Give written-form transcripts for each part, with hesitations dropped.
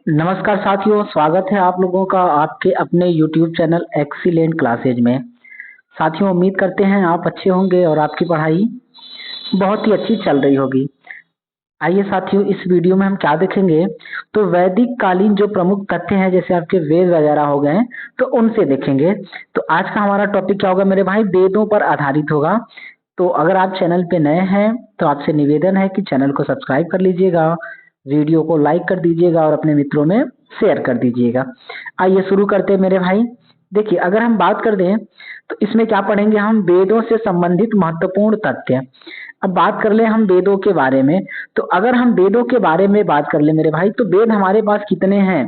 नमस्कार साथियों, स्वागत है आप लोगों का आपके अपने YouTube चैनल एक्सीलेंट क्लासेज में। साथियों, उम्मीद करते हैं आप अच्छे होंगे और आपकी पढ़ाई बहुत ही अच्छी चल रही होगी। आइए साथियों, इस वीडियो में हम क्या देखेंगे, तो वैदिक कालीन जो प्रमुख तथ्य हैं जैसे आपके वेद वगैरह हो गए, तो उनसे देखेंगे। तो आज का हमारा टॉपिक क्या होगा मेरे भाई, वेदों पर आधारित होगा। तो अगर आप चैनल पे नए हैं तो आपसे निवेदन है कि चैनल को सब्सक्राइब कर लीजिएगा, वीडियो को लाइक कर दीजिएगा और अपने मित्रों में शेयर कर दीजिएगा। आइए शुरू करते हैं मेरे भाई। देखिए, अगर हम बात कर दें तो इसमें क्या पढ़ेंगे हम, वेदों से संबंधित महत्वपूर्ण तथ्य। अब बात कर ले हम वेदों के बारे में, तो अगर हम वेदों के बारे में बात कर ले मेरे भाई, तो वेद हमारे पास कितने हैं,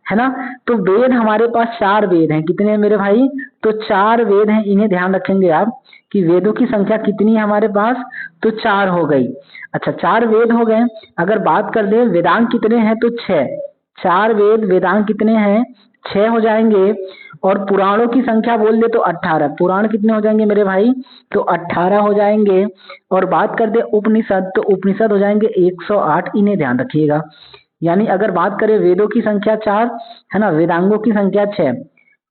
है ना। तो वेद हमारे पास 4 वेद हैं। कितने हैं मेरे भाई, तो 4 वेद हैं। इन्हें ध्यान रखेंगे आप कि वेदों की संख्या कितनी है हमारे पास, तो 4 हो गई। अच्छा, 4 वेद हो गए। अगर बात कर दे वेदांग कितने हैं, तो 6। 4 वेद, वेदांग कितने हैं, 6 हो जाएंगे। और पुराणों की संख्या बोल दे तो 18। पुराण कितने हो जाएंगे मेरे भाई, तो 18 हो जाएंगे। और बात कर दे उपनिषद, तो उपनिषद हो जाएंगे 108। इन्हें ध्यान रखिएगा। यानी अगर बात करें वेदों की संख्या 4 है ना, वेदांगों की संख्या 6,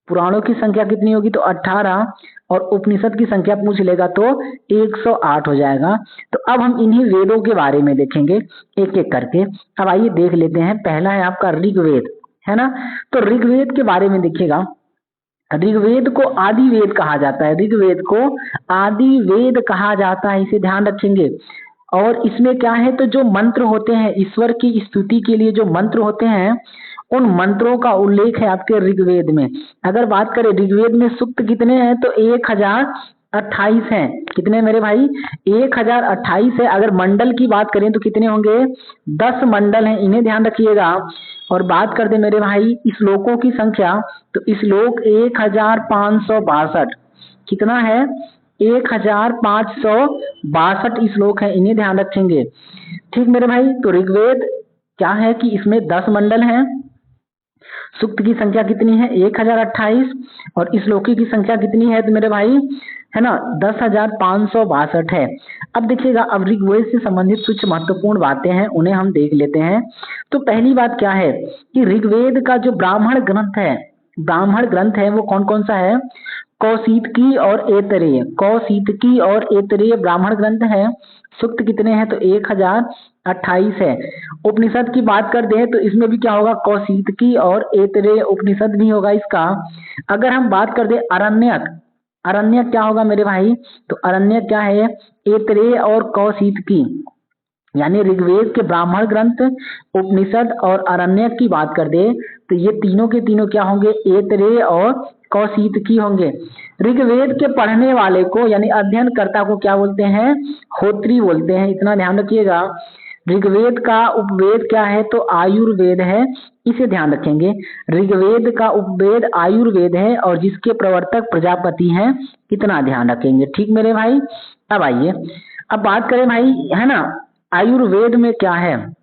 पुराणों की संख्या कितनी होगी, तो 18, और उपनिषद की संख्या पूछ लेगा तो 108 हो जाएगा। तो अब हम इन्हीं वेदों के बारे में देखेंगे एक एक करके। अब आइए देख लेते हैं। पहला है आपका ऋग्वेद, है ना। तो ऋग्वेद के बारे में देखिएगा। ऋग्वेद को आदि वेद कहा जाता है। ऋग्वेद को आदि वेद कहा जाता है, इसे ध्यान रखेंगे। और इसमें क्या है, तो जो मंत्र होते हैं ईश्वर की स्तुति के लिए, जो मंत्र होते हैं, उन मंत्रों का उल्लेख है आपके ऋग्वेद में। अगर बात करें ऋग्वेद में सूक्त कितने हैं, तो 1028 हैं। कितने मेरे भाई, 1028 है। अगर मंडल की बात करें तो कितने होंगे, 10 मंडल हैं। इन्हें ध्यान रखिएगा। और बात कर दे मेरे भाई श्लोकों की संख्या, तो श्लोक 1562। कितना है, 1562 श्लोक है। इन्हें ध्यान रखेंगे। ठीक मेरे भाई, तो ऋग्वेद क्या है कि इसमें 10 मंडल हैं। सूक्त की संख्या कितनी है, 1028। और श्लोकी की संख्या कितनी है तो मेरे भाई, है ना, 10,562 है। अब देखिएगा, अब ऋग्वेद से संबंधित कुछ महत्वपूर्ण बातें हैं, उन्हें हम देख लेते हैं। तो पहली बात क्या है कि ऋग्वेद का जो ब्राह्मण ग्रंथ है, ब्राह्मण ग्रंथ है वो कौन कौन सा है, कौशितकी और ऐतरेय। कौशितकी और ऐतरेय ब्राह्मण ग्रंथ है। सूक्त कितने हैं, तो 1028 है। उपनिषद की बात कर दें तो इसमें भी क्या होगा, कौशितकी और ऐतरेय उपनिषद भी होगा इसका। अगर हम बात कर दें अरण्यक, अरण्यक क्या होगा मेरे भाई, तो अरण्यक क्या है, ऐतरेय और कौशितकी। यानी ऋग्वेद के ब्राह्मण ग्रंथ, उपनिषद और अरण्यक की बात कर दे तो ये तीनों के तीनों क्या होंगे, ऐतरेय और कौशितकी होंगे। ऋग्वेद के पढ़ने वाले को यानी अध्ययनकर्ता को क्या बोलते हैं, होत्री बोलते हैं। इतना ध्यान रखिएगा। ऋग्वेद का उपवेद क्या है, तो आयुर्वेद है। इसे ध्यान रखेंगे। ऋग्वेद का उपवेद आयुर्वेद है और जिसके प्रवर्तक प्रजापति हैं। इतना ध्यान रखेंगे। ठीक मेरे भाई। अब आइए, अब बात करें भाई, है ना, आयुर्वेद में क्या है,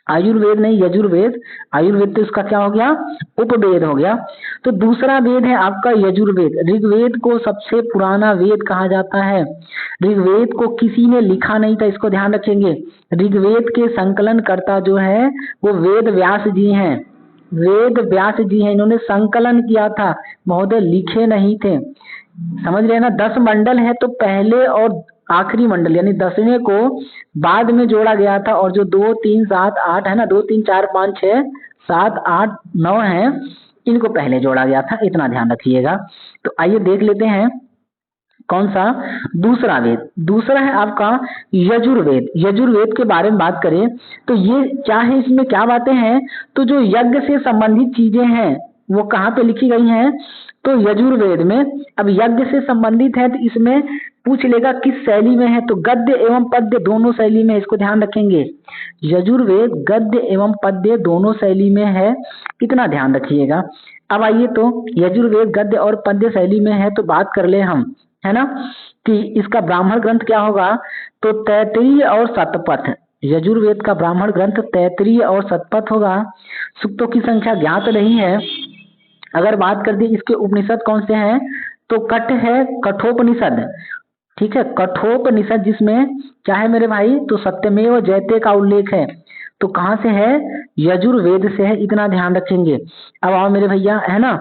आयुर्वेद नहीं यजुर्वेद। आयुर्वेद तो इसका क्या हो गया, उपवेद हो गया। तो दूसरा वेद है आपका यजुर्वेद। ऋग्वेद को सबसे पुराना वेद कहा जाता है। ऋग्वेद को किसी ने लिखा नहीं था, इसको ध्यान रखेंगे। ऋग्वेद के संकलन कर्ता जो है वो वेद व्यास जी हैं। वेद व्यास जी हैं, इन्होंने संकलन किया था महोदय, लिखे नहीं थे। समझ रहे हैं ना। 10 मंडल है तो पहले और आखिरी मंडल यानी 10वें को बाद में जोड़ा गया था, और जो 2 3 7 8 है ना, 2 3 4 5 6 7 8 9 है, इनको पहले जोड़ा गया था। इतना ध्यान रखिएगा। तो आइए देख लेते हैं कौन सा, दूसरा वेद। दूसरा है आपका यजुर्वेद। यजुर्वेद के बारे में बात करें तो ये क्या है, इसमें क्या बातें हैं, तो जो यज्ञ से संबंधित चीजें हैं वो कहाँ पे लिखी गई हैं, तो यजुर्वेद में। अब यज्ञ से संबंधित है तो इसमें पूछ लेगा किस शैली में है, तो गद्य एवं पद्य दोनों शैली में। इसको ध्यान रखेंगे। यजुर्वेद गद्य एवं पद्य दोनों शैली में है। कितना ध्यान रखिएगा। अब आइए, तो यजुर्वेद गद्य और पद्य शैली में है तो बात कर ले हम, है ना, कि इसका ब्राह्मण ग्रंथ क्या होगा, तो तैतरीय और शतपथ। यजुर्वेद का ब्राह्मण ग्रंथ तैतरीय और शतपथ होगा। सूक्तों की संख्या ज्ञात नहीं है। अगर बात कर दी इसके उपनिषद कौन से हैं, तो कठ है, कठोपनिषद। ठीक है, कठोपनिषद जिसमें क्या है मेरे भाई, तो सत्यमेव जयते का उल्लेख है। तो कहाँ से है? यजुर्वेद से है, इतना ध्यान रखेंगे। अब आओ मेरे भैया, है ना,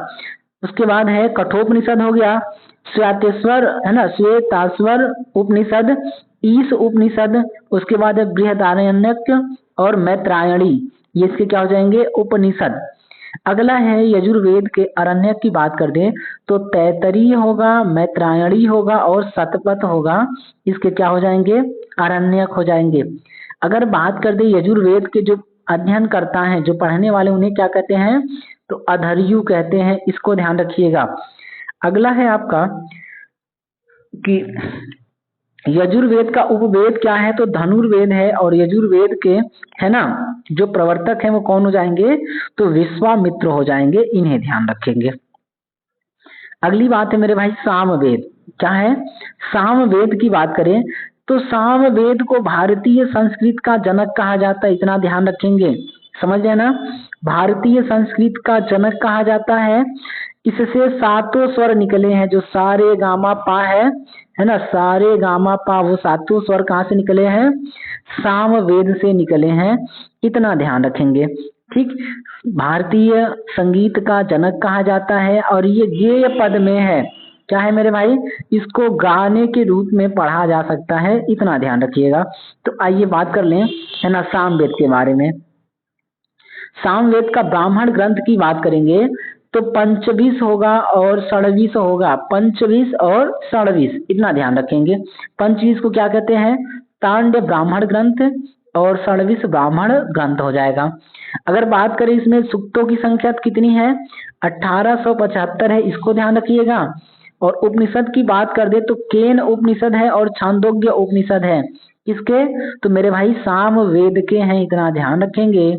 उसके बाद है कठोपनिषद हो गया, श्वेतेश्वर है ना, श्वेताश्वर उपनिषद, ईश उपनिषद, उसके बाद है बृहदारण्यक और मैत्रायणी, ये इसके क्या हो जाएंगे? उपनिषद। अगला है यजुर्वेद के अरण्यक की बात कर दें तो तैतरीय होगा, मैत्रायणी होगा और शतपथ होगा, इसके क्या हो जाएंगे? अरण्यक हो जाएंगे। अगर बात कर दें यजुर्वेद के जो अध्ययन करता है, जो पढ़ने वाले, उन्हें क्या कहते हैं? तो अधर्यु कहते हैं, इसको ध्यान रखिएगा। अगला है आपका कि यजुर्वेद का उपवेद क्या है? तो धनुर्वेद है, और यजुर्वेद के, है ना, जो प्रवर्तक हैं वो कौन हो जाएंगे? तो विश्वामित्र हो जाएंगे, इन्हें ध्यान रखेंगे। अगली बात है मेरे भाई सामवेद। क्या है? सामवेद की बात करें तो सामवेद को भारतीय संस्कृत का जनक कहा जाता है, इतना ध्यान रखेंगे। समझ रहे ना? भारतीय संस्कृत का जनक कहा जाता है। इससे सातों स्वर निकले हैं, जो सारे गामा पा है ना, सारे गामा पा, वो सातों स्वर कहाँ से निकले हैं? सामवेद से निकले हैं, इतना ध्यान रखेंगे। ठीक, भारतीय संगीत का जनक कहा जाता है, और ये गेय पद में है। क्या है मेरे भाई? इसको गाने के रूप में पढ़ा जा सकता है, इतना ध्यान रखिएगा। तो आइए बात कर लें, है ना, सामवेद के बारे में। सामवेद का ब्राह्मण ग्रंथ की बात करेंगे तो पंचविश होगा और षड्विश होगा, पंचविश और षड्विश, इतना ध्यान रखेंगे। पंचविश को क्या कहते हैं? तांड्य ब्राह्मण ग्रंथ, और षड्विश ब्राह्मण ग्रंथ हो जाएगा। अगर बात करें इसमें सूक्तों की संख्या कितनी है? 1875 है, इसको ध्यान रखिएगा। और उपनिषद की बात कर दे तो केन उपनिषद है और छांदोग्य उपनिषद है। किसके? तो मेरे भाई सामवेद के हैं, इतना ध्यान रखेंगे।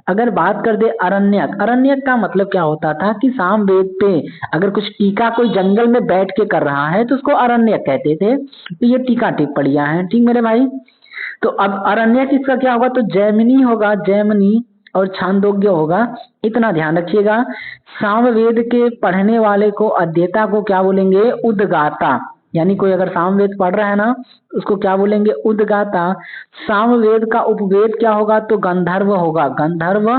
अगर बात कर दे अरण्यक, अरण्यक का मतलब क्या होता था कि सामवेद पे अगर कुछ टीका कोई जंगल में बैठ के कर रहा है तो उसको अरण्यक कहते थे। तो ये टीका टिप्पणियां हैं, ठीक मेरे भाई। तो अब अरण्यक इसका क्या होगा? तो जैमिनी होगा, जैमिनी, और छांदोग्य होगा, इतना ध्यान रखिएगा। सामवेद के पढ़ने वाले को, अध्येता को क्या बोलेंगे? उद्गाता। यानी कोई अगर सामवेद पढ़ रहा है ना, उसको क्या बोलेंगे? उद्गाता। सामवेद का उपवेद क्या होगा? तो गंधर्व होगा, गंधर्व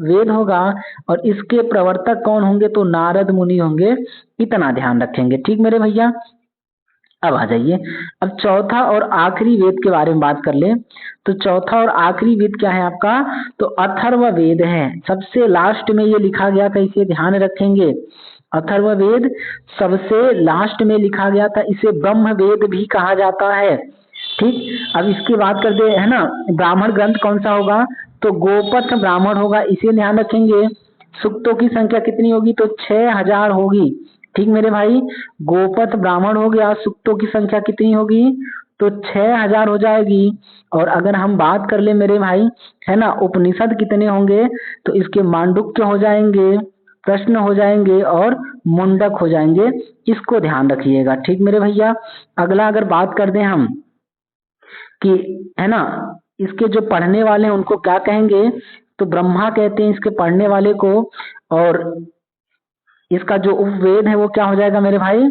वेद होगा। और इसके प्रवर्तक कौन होंगे? तो नारद मुनि होंगे, इतना ध्यान रखेंगे। ठीक मेरे भैया, अब आ जाइए, अब चौथा और आखिरी वेद के बारे में बात कर ले। तो चौथा और आखिरी वेद क्या है आपका? तो अथर्व वेद है, सबसे लास्ट में ये लिखा गया था, इसे ध्यान रखेंगे। अथर्व वेद सबसे लास्ट में लिखा गया था, इसे ब्रह्म वेद भी कहा जाता है। ठीक, अब इसकी बात कर दे, है ना, ब्राह्मण ग्रंथ कौन सा होगा? तो गोपथ ब्राह्मण होगा, इसे ध्यान रखेंगे। सूक्तों की संख्या कितनी होगी? तो 6000 होगी। ठीक मेरे भाई, गोपथ ब्राह्मण हो गया, सूक्तों की संख्या कितनी होगी? तो 6000 हो जाएगी। और अगर हम बात कर ले मेरे भाई, है ना, उपनिषद कितने होंगे? तो इसके मांडुक्य हो जाएंगे, प्रश्न हो जाएंगे और मुंडक हो जाएंगे, इसको ध्यान रखिएगा। ठीक मेरे भैया, अगला अगर बात कर दें हम कि, है ना, इसके जो पढ़ने वाले हैं उनको क्या कहेंगे? तो ब्रह्मा कहते हैं इसके पढ़ने वाले को। और इसका जो उपवेद है वो क्या हो जाएगा मेरे भाई?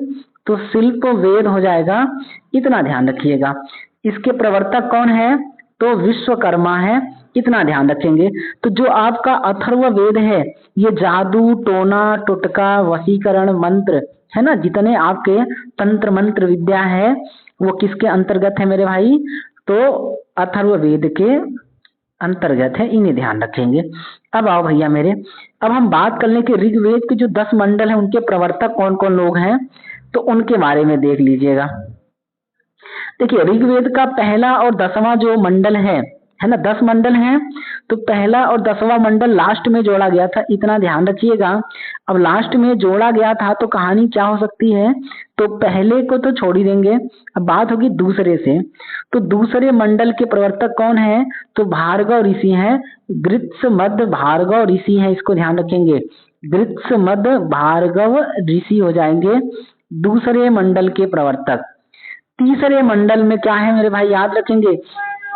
तो शिल्प वेद हो जाएगा, इतना ध्यान रखिएगा। इसके प्रवर्तक कौन है? तो विश्वकर्मा है, इतना ध्यान रखेंगे। तो जो आपका अथर्व वेद है, ये जादू, टोना, टोटका, वशीकरण, मंत्र, है ना, जितने आपके तंत्र मंत्र विद्या है वो किसके अंतर्गत है मेरे भाई? तो अथर्व वेद के अंतर्गत है, इन्हें ध्यान रखेंगे। अब आओ भैया मेरे, अब हम बात कर लें कि ऋग्वेद के जो 10 मंडल हैं उनके प्रवर्तक कौन कौन लोग हैं, तो उनके बारे में देख लीजिएगा। देखिए, ऋग्वेद का पहला और 10वां जो मंडल है ना, 10 मंडल हैं, तो पहला और 10वां मंडल लास्ट में जोड़ा गया था, इतना ध्यान रखिएगा। अब लास्ट में जोड़ा गया था तो कहानी क्या हो सकती है? तो पहले को तो छोड़ ही देंगे, अब बात होगी दूसरे से। तो दूसरे मंडल के प्रवर्तक कौन है? तो भार्गव ऋषि हैं, गृत्समद भार्गव ऋषि हैं, इसको ध्यान रखेंगे। गृत्समद भार्गव ऋषि हो जाएंगे दूसरे मंडल के प्रवर्तक। तीसरे मंडल में क्या है मेरे भाई? याद रखेंगे,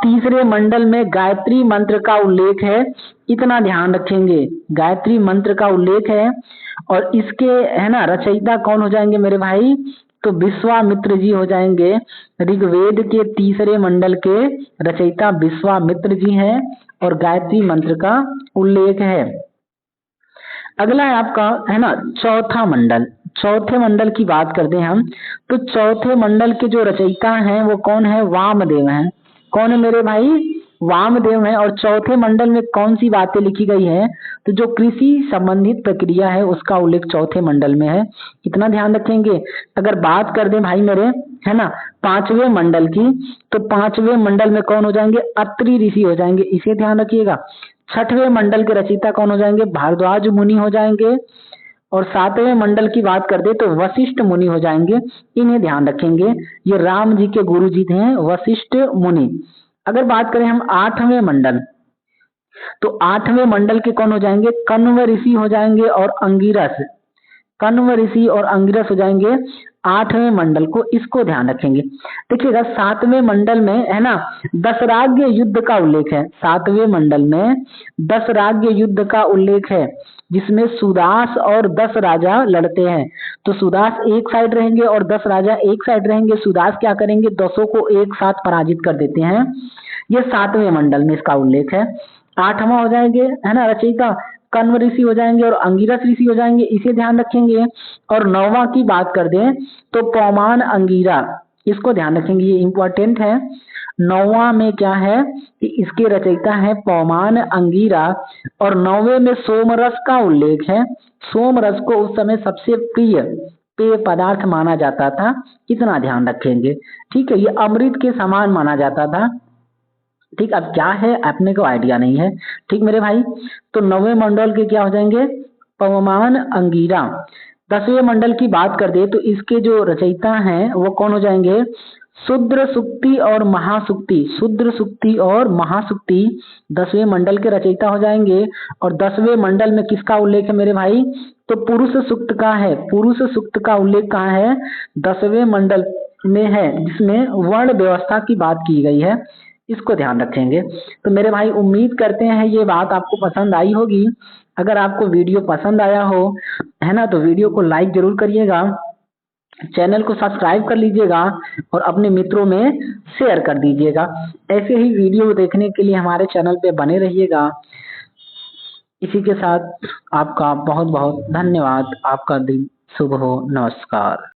तीसरे मंडल में गायत्री मंत्र का उल्लेख है, इतना ध्यान रखेंगे, गायत्री मंत्र का उल्लेख है। और इसके, है ना, रचयिता कौन हो जाएंगे मेरे भाई? तो विश्वामित्र जी हो जाएंगे। ऋग्वेद के तीसरे मंडल के रचयिता विश्वामित्र जी हैं, और गायत्री मंत्र का उल्लेख है। अगला है आपका, है ना, चौथा मंडल। चौथे मंडल की बात करते हैं हम, तो चौथे मंडल के जो रचयिता हैं वो कौन है? वामदेव हैं। कौन है मेरे भाई? वामदेव हैं। और चौथे मंडल में कौन सी बातें लिखी गई है? तो जो कृषि संबंधित प्रक्रिया है उसका उल्लेख चौथे मंडल में है। इतना ध्यान रखेंगे। अगर बात कर दें भाई मेरे, है ना, पांचवें मंडल की, तो पांचवें मंडल में कौन हो जाएंगे? अत्रि ऋषि हो जाएंगे, इसे ध्यान रखिएगा। छठवें मंडल के रचयिता कौन हो जाएंगे? भारद्वाज मुनि हो जाएंगे। और सातवें मंडल की बात कर दे तो वशिष्ठ मुनि हो जाएंगे, इन्हें ध्यान रखेंगे। ये राम जी के गुरु जी हैं वशिष्ठ मुनि। अगर बात करें हम आठवें मंडल, तो आठवें मंडल के कौन हो जाएंगे? कण्व ऋषि हो जाएंगे और अंगिरस। कण्व ऋषि और अंगिरस हो जाएंगे आठवें मंडल को, इसको ध्यान रखेंगे। देखिएगा सातवें मंडल में, है ना, दशराज्य युद्ध का उल्लेख है। सातवें मंडल में दशराज्य युद्ध का उल्लेख है, जिसमें सुदास और 10 राजा लड़ते हैं। तो सुदास एक साइड रहेंगे और 10 राजा एक साइड रहेंगे। सुदास क्या करेंगे? 10 को एक साथ पराजित कर देते हैं। ये सातवें मंडल में इसका उल्लेख है। आठवां हो जाएंगे, है ना, रचयिता कण्व ऋषि हो जाएंगे और अंगिरस ऋषि हो जाएंगे, इसे ध्यान रखेंगे। और नौवां की बात कर दें तो पौमान अंगिरा, इसको ध्यान रखेंगे, ये इंपॉर्टेंट है। नौवां में क्या है कि इसके रचयिता है पौमान अंगिरा। और नौवे में सोमरस का उल्लेख है। सोमरस को उस समय सबसे प्रिय पेय पदार्थ माना जाता था, इतना ध्यान रखेंगे। ठीक है, ये अमृत के समान माना जाता था। ठीक, अब क्या है अपने को आइडिया नहीं है। ठीक मेरे भाई, तो नौवें मंडल के क्या हो जाएंगे? पवमान अंगिरा। 10वें मंडल की बात कर दे तो इसके जो रचयिता हैं वो कौन हो जाएंगे? शूद्र सुक्ति और महासुक्ति। शूद्र सुक्ति और महासुक्ति 10वें मंडल के रचयिता हो जाएंगे। और 10वें मंडल में किसका उल्लेख है मेरे भाई? तो पुरुष सूक्त का है। पुरुष सूक्त का उल्लेख कहाँ है? 10वें मंडल में है, जिसमें वर्ण व्यवस्था की बात की गई है, इसको ध्यान रखेंगे। तो मेरे भाई उम्मीद करते हैं ये बात आपको पसंद आई होगी। अगर आपको वीडियो पसंद आया हो, है ना, तो वीडियो को लाइक जरूर करिएगा, चैनल को सब्सक्राइब कर लीजिएगा और अपने मित्रों में शेयर कर दीजिएगा। ऐसे ही वीडियो देखने के लिए हमारे चैनल पे बने रहिएगा। इसी के साथ आपका बहुत बहुत धन्यवाद। आपका दिन शुभ हो। नमस्कार।